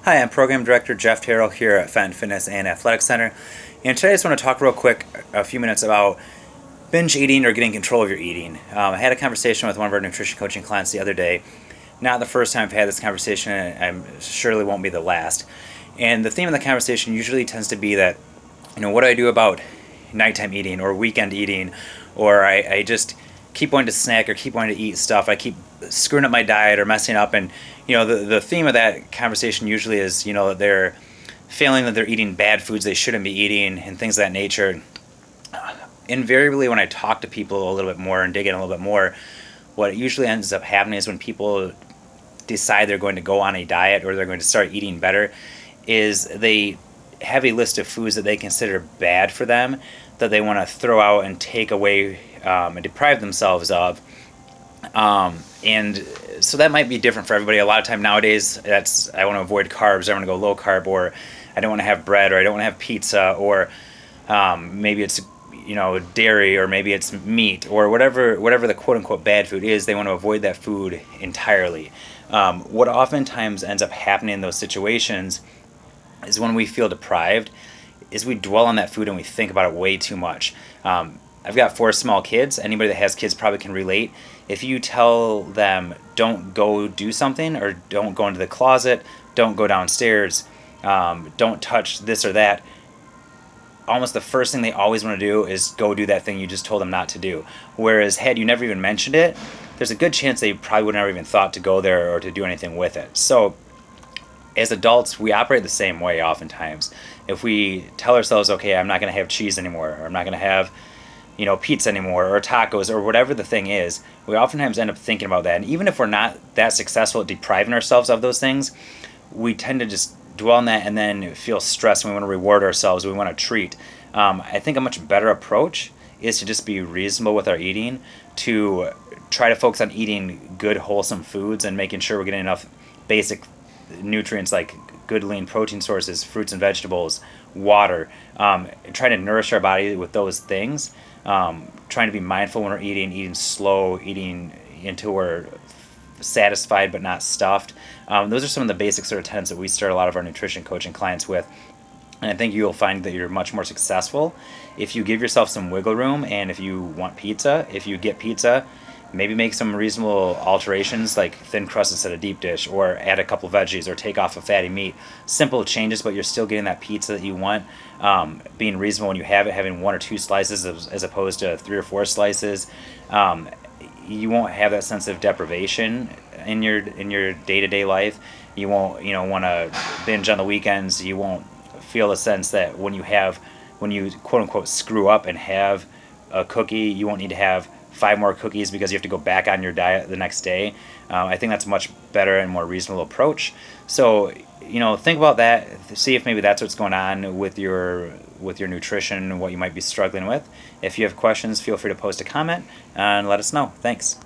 Hi, I'm Program Director Jeff Terrell here at Fenton Fitness and Athletic Center. And today I just want to talk real quick, a few minutes about binge eating or getting control of your eating. I had a conversation with one of our nutrition coaching clients the other day. Not the first time I've had this conversation, and I surely won't be the last. And the theme of the conversation usually tends to be that, what do I do about nighttime eating or weekend eating, or I just keep wanting to snack or keep wanting to eat stuff. I keep screwing up my diet or messing up, and the theme of that conversation usually is that they're feeling that they're eating bad foods they shouldn't be eating and things of that nature. Invariably, when I talk to people a little bit more and dig in a little bit more, what usually ends up happening is when people decide they're going to go on a diet or they're going to start eating better, is they have a list of foods that they consider bad for them that they want to throw out and take away and deprive themselves of. And so that might be different for everybody. A lot of time nowadays, I want to avoid carbs, I want to go low carb, or I don't want to have bread, or I don't want to have pizza, or maybe it's dairy, or maybe it's meat, or whatever the quote unquote bad food is. They want to avoid that food entirely. What oftentimes ends up happening in those situations is when we feel deprived, is we dwell on that food and we think about it way too much. I've got 4 small kids. Anybody that has kids probably can relate. If you tell them don't go do something, or don't go into the closet, don't go downstairs, don't touch this or that, almost the first thing they always want to do is go do that thing you just told them not to do. Whereas had you never even mentioned it, there's a good chance they probably would never even thought to go there or to do anything with it. So as adults, we operate the same way oftentimes. If we tell ourselves, okay, I'm not going to have cheese anymore, or I'm not going to have pizza anymore, or tacos, or whatever the thing is, we oftentimes end up thinking about that. And even if we're not that successful at depriving ourselves of those things, we tend to just dwell on that and then feel stressed, and we want to reward ourselves, we want to treat. I think a much better approach is to just be reasonable with our eating, to try to focus on eating good, wholesome foods and making sure we're getting enough basic nutrients like good lean protein sources, fruits and vegetables, water. Try to nourish our body with those things. Trying to be mindful when we're eating slow, eating until we're satisfied but not stuffed. Those are some of the basic sort of tenets that we start a lot of our nutrition coaching clients with. And I think you'll find that you're much more successful if you give yourself some wiggle room. And if you want pizza, if you get pizza, maybe make some reasonable alterations, like thin crust instead of deep dish, or add a couple veggies, or take off a fatty meat. Simple changes, but you're still getting that pizza that you want. Being reasonable when you have it, having 1 or 2 slices as opposed to 3 or 4 slices. You won't have that sense of deprivation in your day-to-day life. You won't want to binge on the weekends. You won't feel a sense that when you quote unquote screw up and have a cookie, you won't need to have 5 more cookies because you have to go back on your diet the next day. I think that's a much better and more reasonable approach. So think about that. See if maybe that's what's going on with your nutrition and what you might be struggling with. If you have questions, feel free to post a comment and let us know. Thanks.